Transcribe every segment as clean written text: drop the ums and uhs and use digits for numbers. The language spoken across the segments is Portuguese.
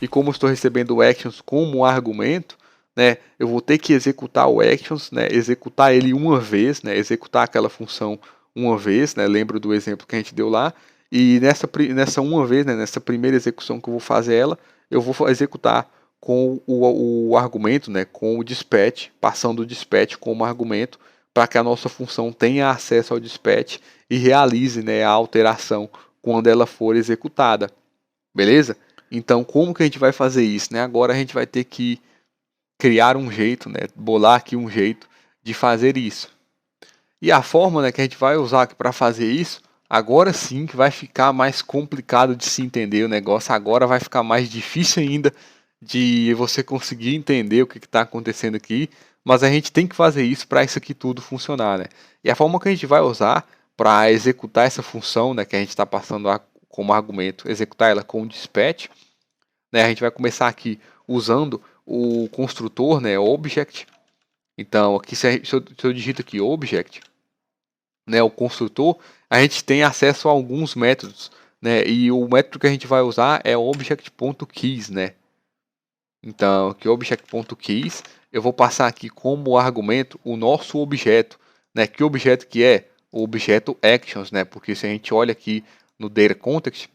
e como eu estou recebendo o actions como um argumento, né, eu vou ter que executar o actions, né, executar ele uma vez, né, executar aquela função uma vez, né, lembro do exemplo que a gente deu lá, e nessa uma vez, né, nessa primeira execução que eu vou fazer ela, eu vou executar com o argumento, né, com o dispatch, passando o dispatch como argumento, para que a nossa função tenha acesso ao dispatch e realize, né, a alteração quando ela for executada, beleza? Então, como que a gente vai fazer isso, né? Agora a gente vai ter que criar um jeito, né, bolar aqui um jeito de fazer isso. E a forma, né, que a gente vai usar aqui para fazer isso, agora sim que vai ficar mais complicado de se entender o negócio, agora vai ficar mais difícil ainda de você conseguir entender o que está acontecendo aqui, mas a gente tem que fazer isso para isso aqui tudo funcionar, né? E a forma que a gente vai usar para executar essa função, né, que a gente está passando como argumento, executar ela com o dispatch, né, a gente vai começar aqui usando o construtor, né, object. Então, aqui se eu digito aqui object, né, o construtor, a gente tem acesso a alguns métodos, né, e o método que a gente vai usar é object.keys, né. Então, aqui object.keys, eu vou passar aqui como argumento o nosso objeto, né, que objeto que é? O objeto actions, né, porque se a gente olha aqui no data context,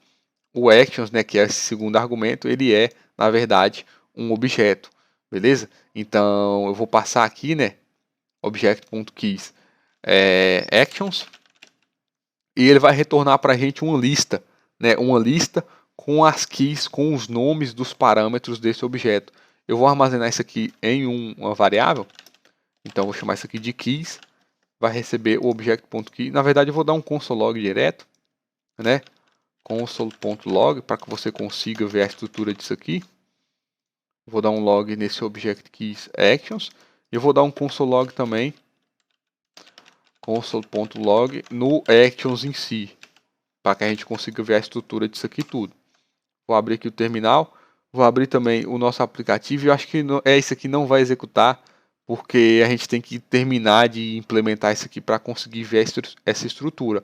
o actions, né, que é esse segundo argumento, ele é, na verdade, um objeto, beleza? Então, eu vou passar aqui, né, object.keys actions, e ele vai retornar para a gente uma lista, né, uma lista com as keys, com os nomes dos parâmetros desse objeto. Eu vou armazenar isso aqui em uma variável, então vou chamar isso aqui de keys, vai receber o object.key. Na verdade, eu vou dar um console.log direto, né, console.log, para que você consiga ver a estrutura disso aqui. Vou dar um log nesse object keys actions, e eu vou dar um console.log também, console.log no actions em si, para que a gente consiga ver a estrutura disso aqui tudo. Vou abrir aqui o terminal, vou abrir também o nosso aplicativo, e eu acho que isso aqui não vai executar, porque a gente tem que terminar de implementar isso aqui para conseguir ver essa estrutura.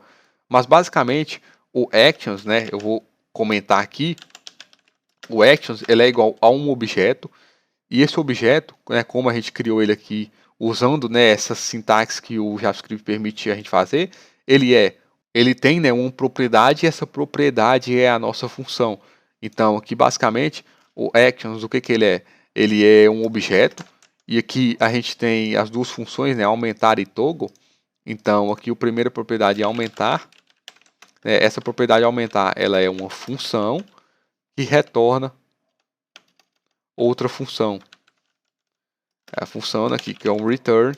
Mas basicamente, o actions, né, eu vou comentar aqui, o actions ele é igual a um objeto, e esse objeto, né, como a gente criou ele aqui, usando, né, essa sintaxe que o JavaScript permite a gente fazer, ele tem, né, uma propriedade, e essa propriedade é a nossa função. Então, aqui basicamente, o actions, o que que ele é? Ele é um objeto, e aqui a gente tem as duas funções, né, aumentar e toggle. Então, aqui a primeira propriedade é aumentar, né, essa propriedade aumentar, ela é uma função que retorna outra função. A função aqui, que é um return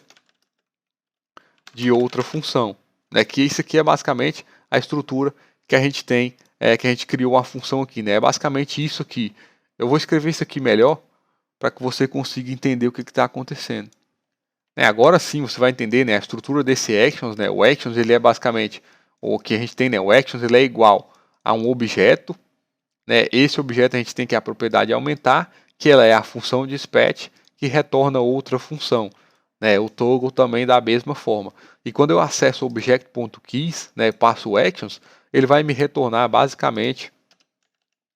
de outra função, né? Que isso aqui é basicamente a estrutura que a gente tem, que a gente criou uma função aqui, né? É basicamente isso aqui. Eu vou escrever isso aqui melhor para que você consiga entender o que está acontecendo. Agora sim você vai entender, né, a estrutura desse actions, né? O actions ele é basicamente o que a gente tem, né? O actions ele é igual a um objeto, né? Esse objeto a gente tem que a propriedade aumentar, que ela é a função dispatch que retorna outra função, né? O toggle também da mesma forma. E quando eu acesso o object.keys, né, passo o actions, ele vai me retornar basicamente,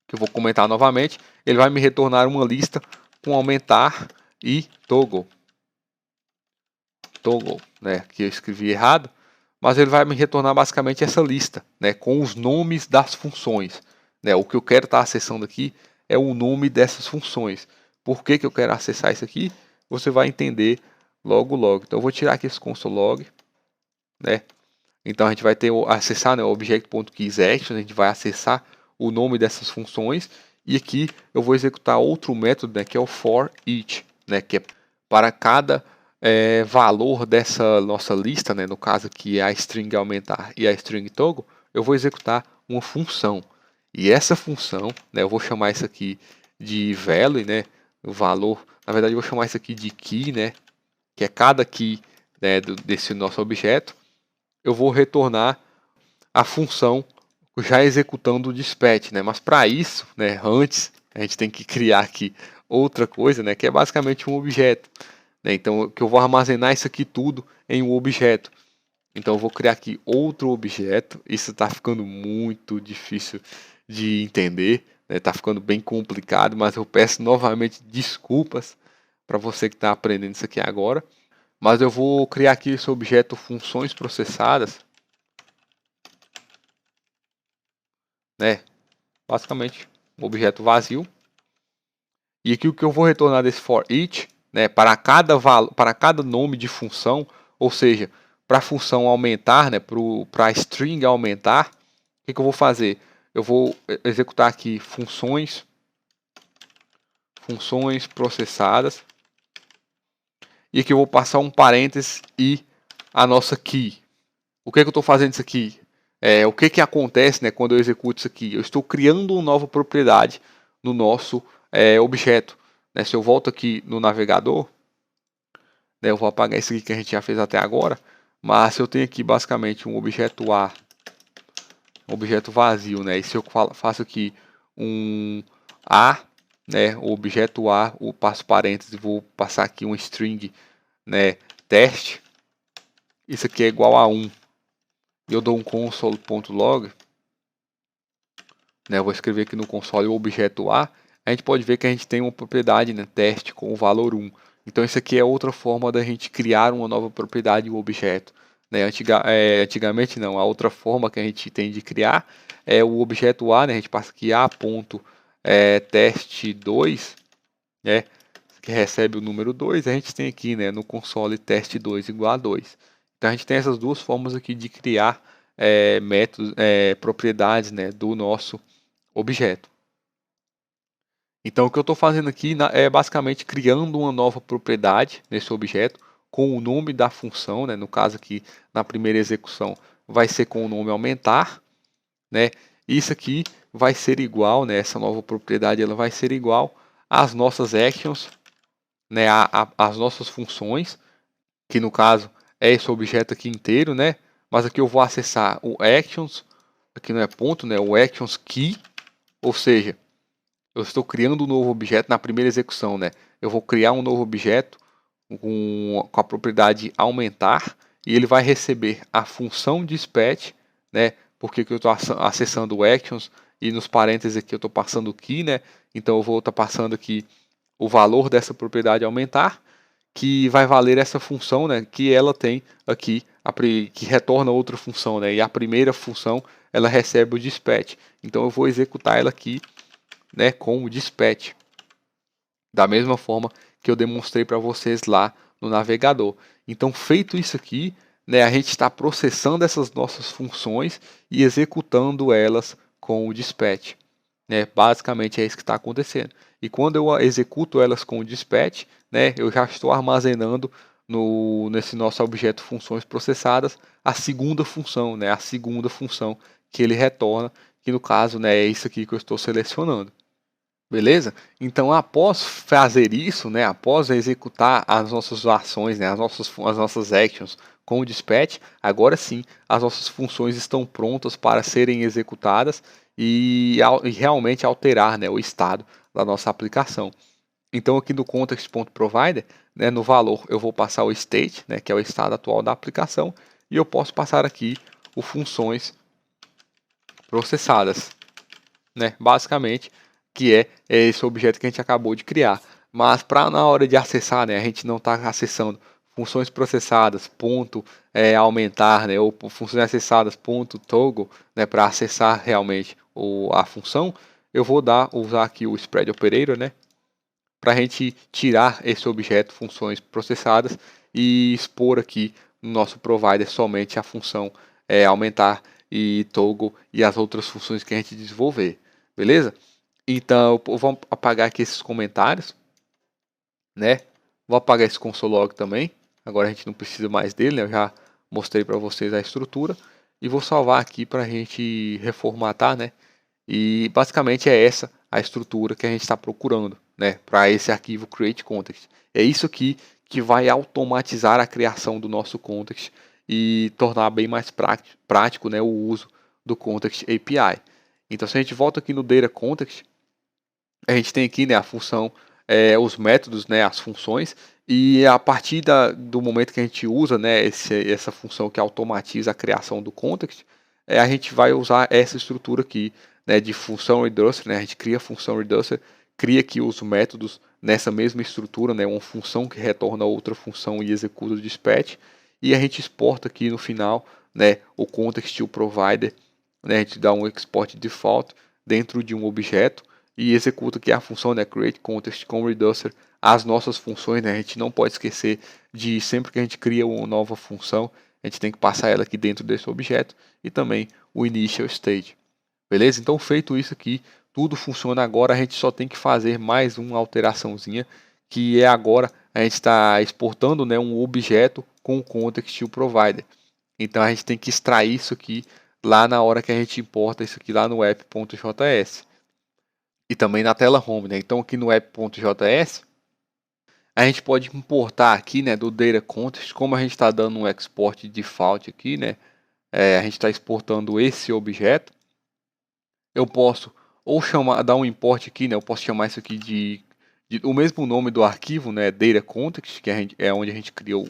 que eu vou comentar novamente, ele vai me retornar uma lista com aumentar e toggle, né, que eu escrevi errado, mas ele vai me retornar basicamente essa lista, né, com os nomes das funções, né? O que eu quero estar acessando aqui é o nome dessas funções. Por que que eu quero acessar isso aqui? Você vai entender logo logo. Então eu vou tirar aqui esse console.log, né? Então a gente vai ter acessar, né, o object.keysAction, a gente vai acessar o nome dessas funções, e aqui eu vou executar outro método, né, que é o for each, né, que é para cada valor dessa nossa lista, né, no caso aqui é a string aumentar e a string toggle, eu vou executar uma função. E essa função, né, eu vou chamar isso aqui de value, né, o valor, na verdade eu vou chamar isso aqui de key, né, que é cada key, né, desse nosso objeto. Eu vou retornar a função já executando o dispatch, né? Mas para isso, né, antes a gente tem que criar aqui outra coisa, né, que é basicamente um objeto, né? Então que eu vou armazenar isso aqui tudo em um objeto. Então eu vou criar aqui outro objeto. Isso está ficando muito difícil de entender, Tá ficando bem complicado, mas eu peço novamente desculpas para você que está aprendendo isso aqui agora. Mas eu vou criar aqui esse objeto funções processadas, né? Basicamente, um objeto vazio. E aqui o que eu vou retornar desse for each, né? Para cada nome de função, ou seja, para a função aumentar, né? Para a string aumentar, o que eu vou fazer? Eu vou executar aqui funções processadas. E aqui eu vou passar um parênteses e a nossa key. O que eu estou fazendo isso aqui? O que acontece, né, quando eu executo isso aqui? Eu estou criando uma nova propriedade no nosso objeto. Né? Se eu volto aqui no navegador, né, eu vou apagar isso aqui que a gente já fez até agora. Mas eu tenho aqui basicamente um objeto A, um objeto vazio. Né? E se eu faço aqui um A, né, o objeto A, eu passo parênteses e vou passar aqui um string, né, teste. Isso aqui é igual a 1. Eu dou um console.log, né, eu vou escrever aqui no console o objeto A, a gente pode ver que a gente tem uma propriedade, né, teste com o valor 1. Então isso aqui é outra forma da gente criar uma nova propriedade do objeto. Né? Antigamente não, a outra forma que a gente tem de criar é o objeto A, né, a gente passa aqui A.teste2, né, que recebe o número 2, a gente tem aqui, né, no console teste2 igual a 2. Então a gente tem essas duas formas aqui de criar métodos, propriedades, né, do nosso objeto. Então o que eu estou fazendo aqui é basicamente criando uma nova propriedade nesse objeto com o nome da função, né, no caso aqui na primeira execução vai ser com o nome aumentar, né, isso aqui vai ser igual, né, essa nova propriedade ela vai ser igual às nossas actions, né, às nossas funções, que no caso é esse objeto aqui inteiro, né, mas aqui eu vou acessar o actions, aqui não é ponto, né, o actions key, ou seja, eu estou criando um novo objeto na primeira execução, né, eu vou criar um novo objeto com a propriedade aumentar, e ele vai receber a função dispatch, né, porque eu estou acessando o actions, e nos parênteses aqui eu estou passando o key, né, então eu vou estar passando aqui o valor dessa propriedade aumentar, que vai valer essa função, né, que ela tem aqui, que retorna outra função, né, e a primeira função ela recebe o dispatch. Então eu vou executar ela aqui, né, com o dispatch, da mesma forma que eu demonstrei para vocês lá no navegador. Então feito isso aqui, né, a gente está processando essas nossas funções e executando elas com o dispatch. Né? Basicamente é isso que está acontecendo. E quando eu executo elas com o dispatch, né, eu já estou armazenando nesse nosso objeto funções processadas a segunda função, né, a segunda função que ele retorna, que no caso, né, é isso aqui que eu estou selecionando. Beleza? Então, após fazer isso, né, após executar as nossas ações, né, as nossas actions com o dispatch, agora sim as nossas funções estão prontas para serem executadas e realmente alterar, né, o estado da nossa aplicação. Então, aqui no context.provider, né, no valor eu vou passar o state, né, que é o estado atual da aplicação, e eu posso passar aqui o funções processadas, né, basicamente, que é esse objeto que a gente acabou de criar. Mas para na hora de acessar, né, a gente não está acessando funções processadas, ponto aumentar, né, ou funções acessadas, ponto toggle, né, para acessar realmente a função, eu vou usar aqui o spread operator, né, para a gente tirar esse objeto funções processadas e expor aqui no nosso provider somente a função aumentar e toggle e as outras funções que a gente desenvolver. Beleza? Então, eu vou apagar aqui esses comentários, né? Vou apagar esse console log também. Agora a gente não precisa mais dele, né? Eu já mostrei para vocês a estrutura. E vou salvar aqui para a gente reformatar, né? E basicamente é essa a estrutura que a gente está procurando, né? Para esse arquivo create context. É isso aqui que vai automatizar a criação do nosso context e tornar bem mais prático, né, o uso do context API. Então, se a gente volta aqui no data context, a gente tem aqui, né, a função, os métodos, né, as funções, e a partir do momento que a gente usa, né, essa função que automatiza a criação do context, a gente vai usar essa estrutura aqui, né, de função reducer, né, a gente cria a função reducer, cria aqui os métodos nessa mesma estrutura, né, uma função que retorna outra função e executa o dispatch, e a gente exporta aqui no final, né, o context e o provider, né, a gente dá um export default dentro de um objeto e executa aqui a função, né, create context com reducer, as nossas funções, né, a gente não pode esquecer de sempre que a gente cria uma nova função, a gente tem que passar ela aqui dentro desse objeto e também o initial state. Beleza? Então, feito isso aqui, tudo funciona agora. A gente só tem que fazer mais uma alteraçãozinha, que é agora a gente está exportando, né, um objeto com o context e o provider. Então, a gente tem que extrair isso aqui lá na hora que a gente importa isso aqui lá no app.js. E também na tela home, né? Então, aqui no app.js, a gente pode importar aqui, né, do data context, como a gente está dando um export default aqui, né? A gente está exportando esse objeto. Eu posso ou chamar, dar um import aqui, né? Eu posso chamar isso aqui de o mesmo nome do arquivo, né? Data context, que é onde a gente criou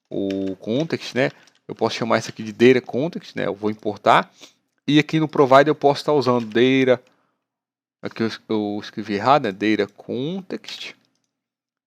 o context, né? Eu posso chamar isso aqui de data context, né? Eu vou importar. E aqui no provider eu posso estar usando data. Aqui eu escrevi errado, né? Data context,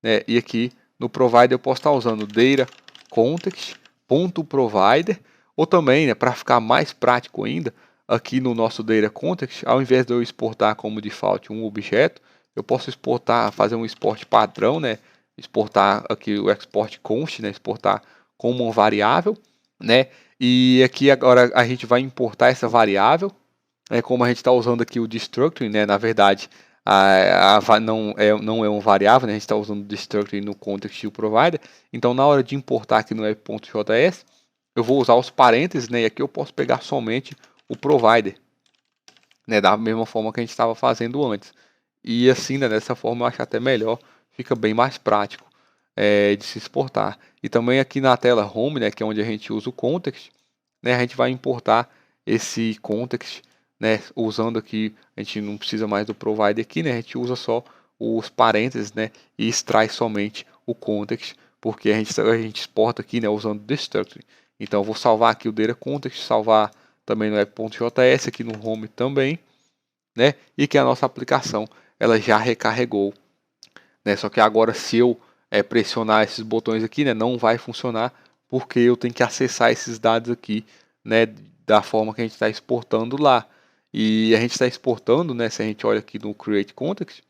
né? E aqui no provider eu posso estar usando data context.provider, ou também, né, para ficar mais prático ainda, aqui no nosso data context, ao invés de eu exportar como default um objeto, eu posso exportar, fazer um export padrão, né? Exportar aqui o export const, né? Exportar como uma variável, né? E aqui agora a gente vai importar essa variável, como a gente está usando aqui o destructor, né? Na verdade, não é uma variável, né? A gente está usando o destructor no context e o provider. Então, na hora de importar aqui no app.js, eu vou usar os parênteses, né? E aqui eu posso pegar somente o provider, né? Da mesma forma que a gente estava fazendo antes. E assim, né? Dessa forma eu acho até melhor, fica bem mais prático de se exportar. E também aqui na tela home, né? Que é onde a gente usa o context, né? A gente vai importar esse context, né? Usando aqui, a gente não precisa mais do provider aqui, né? A gente usa só os parênteses, né? E extrai somente o context, porque a gente exporta aqui, né? Usando destructor. Então eu vou salvar aqui o data context, salvar também no app.js, aqui no home também, né? E que a nossa aplicação ela já recarregou, né? Só que agora se eu pressionar esses botões aqui, né? Não vai funcionar, porque eu tenho que acessar esses dados aqui, né? Da forma que a gente está exportando lá. E a gente está exportando, né? Se a gente olha aqui no Create Context,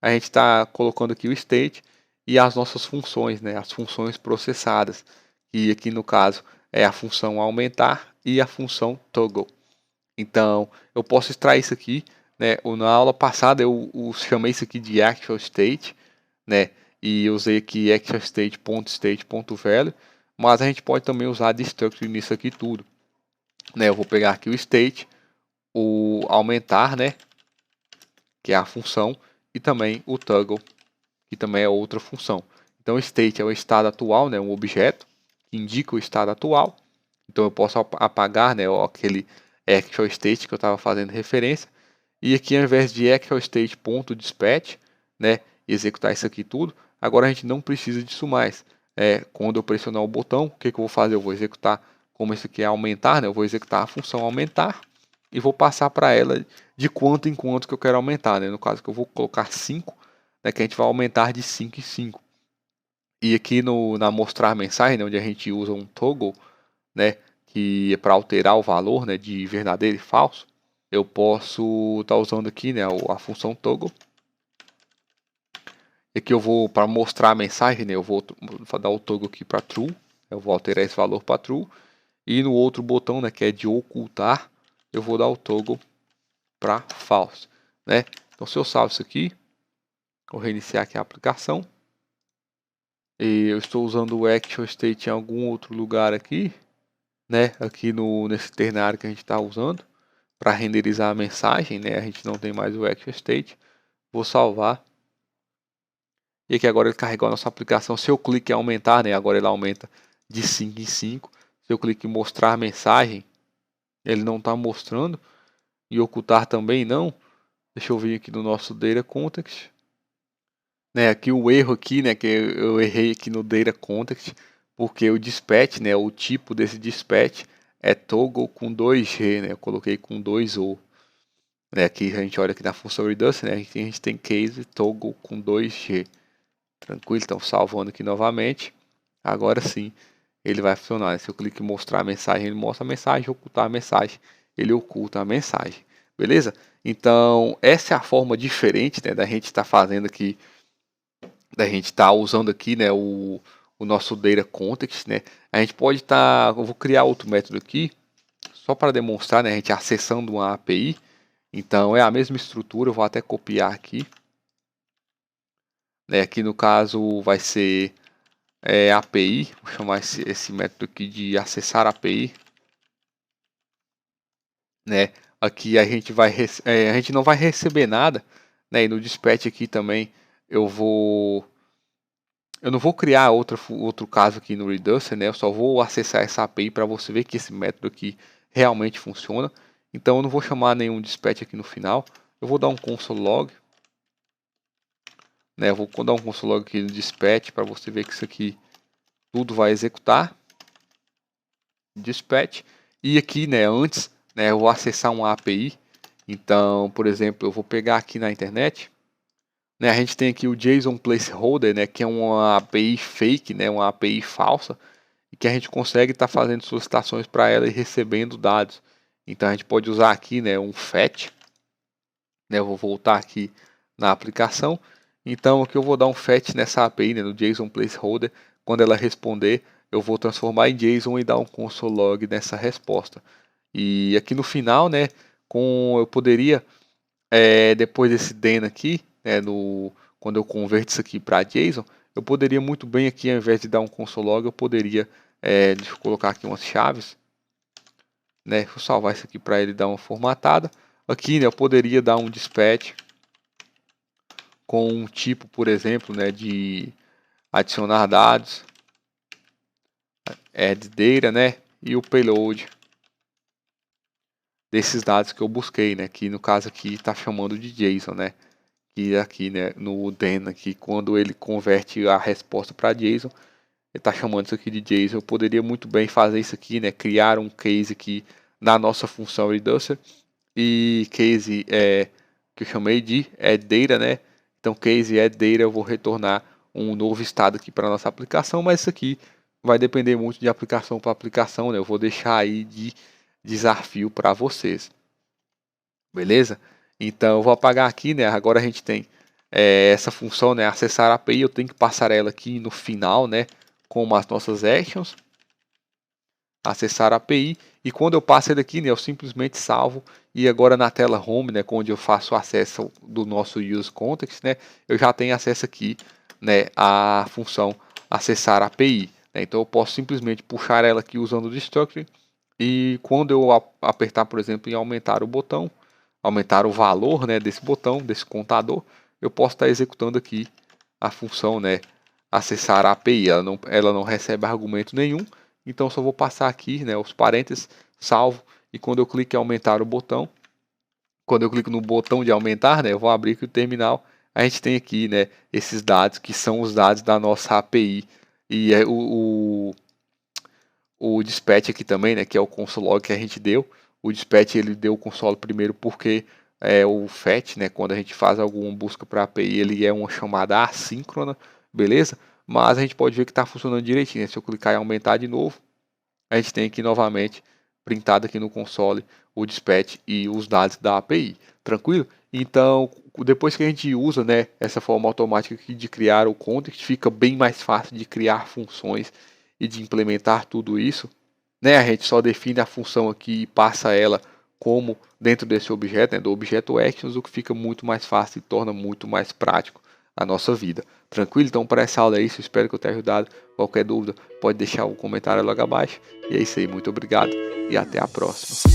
a gente está colocando aqui o state e as nossas funções, né? As funções processadas. E aqui no caso é a função aumentar e a função toggle. Então eu posso extrair isso aqui, né? Na aula passada eu chamei isso aqui de actual state, né? E usei aqui actual state.state.value, mas a gente pode também usar destructor nisso aqui tudo, né? Eu vou pegar aqui o state, o aumentar, né? Que é a função, e também o toggle, que também é outra função. Então, o state é o estado atual, né? Um objeto que indica o estado atual. Então, eu posso apagar, né? Aquele actual state que eu estava fazendo referência. E aqui, ao invés de actual state.dispatch, né? Executar isso aqui tudo. Agora a gente não precisa disso mais. Quando eu pressionar o botão, o que eu vou fazer? Eu vou executar, como isso aqui é aumentar, né? Eu vou executar a função aumentar e vou passar para ela de quanto em quanto que eu quero aumentar, né? No caso que eu vou colocar 5, né? Que a gente vai aumentar de 5 em 5. E aqui na mostrar mensagem, né? Onde a gente usa um toggle, né? Que é para alterar o valor, né? De verdadeiro e falso. Eu posso estar usando aqui, né? A função toggle. E aqui eu vou, para mostrar a mensagem, né? Eu vou dar o toggle aqui para true. Eu vou alterar esse valor para true. E no outro botão, né? Que é de ocultar, eu vou dar o toggle para false, né? Então se eu salvo isso aqui, vou reiniciar aqui a aplicação. E eu estou usando o actual state em algum outro lugar aqui, né? Aqui nesse ternário que a gente está usando para renderizar a mensagem, né? A gente não tem mais o actual state. Vou salvar. E aqui agora ele carregou a nossa aplicação. Se eu clique em aumentar, né? Agora ele aumenta de 5 em 5. Se eu clique em mostrar a mensagem, ele não está mostrando. E ocultar também não. Deixa eu vir aqui no nosso Data Context. Né, aqui o erro aqui, né, que eu errei aqui no Data Context, porque o dispatch, né, o tipo desse dispatch é toggle com 2G, né, eu coloquei com 2O. né? Aqui a gente olha aqui na função Reducer, né? A gente tem case toggle com 2G. Tranquilo? Então salvando aqui novamente. Agora sim ele vai funcionar. Se eu clico em mostrar a mensagem, ele mostra a mensagem, ocultar a mensagem, ele oculta a mensagem. Beleza? Então essa é a forma diferente, né, da gente estar fazendo aqui, da gente estar usando aqui, né, o nosso data context, né? A gente pode estar, eu vou criar outro método aqui, só para demonstrar, né, a gente acessando uma API. Então é a mesma estrutura, eu vou até copiar aqui, né? Aqui no caso vai ser API, vou chamar esse método aqui de acessar API, né? Aqui a gente vai a gente não vai receber nada, né? E no dispatch aqui também eu não vou criar outro caso aqui no Reducer, né? Eu só vou acessar essa API para você ver que esse método aqui realmente funciona. Então eu não vou chamar nenhum dispatch aqui no final. Eu vou dar um console log, né? Eu vou dar um console log aqui no dispatch para você ver que isso aqui tudo vai executar. Dispatch. E aqui, né, antes, né, eu vou acessar uma API. Então, por exemplo, eu vou pegar aqui na internet, né, a gente tem aqui o JSON Placeholder, né, que é uma API fake, né, uma API falsa, e que a gente consegue estar fazendo solicitações para ela e recebendo dados. Então a gente pode usar aqui, né, um fetch, né, eu vou voltar aqui na aplicação. Então aqui eu vou dar um fetch nessa API, né, no JSON Placeholder. Quando ela responder, eu vou transformar em JSON e dar um console log nessa resposta. E aqui no final, né, eu poderia, depois desse den aqui, né, quando eu converto isso aqui para JSON, eu poderia muito bem aqui, ao invés de dar um console log, eu poderia, deixa eu colocar aqui umas chaves, né, vou salvar isso aqui para ele dar uma formatada. Aqui, né, eu poderia dar um dispatch com um tipo, por exemplo, né, de adicionar dados, add data, né, e o payload desses dados que eu busquei, né, que no caso aqui está chamando de JSON, né, e aqui, né, no den aqui, quando ele converte a resposta para JSON, ele está chamando isso aqui de JSON. Eu poderia muito bem fazer isso aqui, né, criar um case aqui na nossa função Reducer, e case que eu chamei de addData, né, então case addData eu vou retornar um novo estado aqui para nossa aplicação, mas isso aqui vai depender muito de aplicação para aplicação, né, eu vou deixar aí de desafio para vocês, beleza? Então eu vou apagar aqui, né? Agora a gente tem essa função, né? Acessar a API, eu tenho que passar ela aqui no final, né? Com as nossas actions, acessar a API, e quando eu passo ele aqui, né? Eu simplesmente salvo, e agora na tela home, né? Onde eu faço o acesso do nosso use context, né? Eu já tenho acesso aqui, né? À função acessar a API, né? Então eu posso simplesmente puxar ela aqui usando o destructure. E quando eu apertar, por exemplo, em aumentar o botão, aumentar o valor, né, desse botão, desse contador, eu posso estar executando aqui a função, né, acessar a API. Ela não recebe argumento nenhum, então só vou passar aqui, né, os parênteses, salvo, e quando eu clico em aumentar o botão, quando eu clico no botão de aumentar, né, eu vou abrir aqui o terminal, a gente tem aqui, né, esses dados que são os dados da nossa API, e o dispatch aqui também, né, que é o console log que a gente deu. O dispatch ele deu o console primeiro porque o fetch, né, quando a gente faz alguma busca para API, ele é uma chamada assíncrona, beleza? Mas a gente pode ver que está funcionando direitinho, né? Se eu clicar em aumentar de novo, a gente tem aqui novamente printado aqui no console o dispatch e os dados da API, tranquilo? Então, depois que a gente usa, né, essa forma automática aqui de criar o context, fica bem mais fácil de criar funções e de implementar tudo isso, né? A gente só define a função aqui e passa ela como dentro desse objeto, né, do objeto actions, o que fica muito mais fácil e torna muito mais prático a nossa vida. Tranquilo? Então para essa aula é isso, espero que eu tenha ajudado. Qualquer dúvida pode deixar um comentário logo abaixo. E é isso aí, muito obrigado e até a próxima.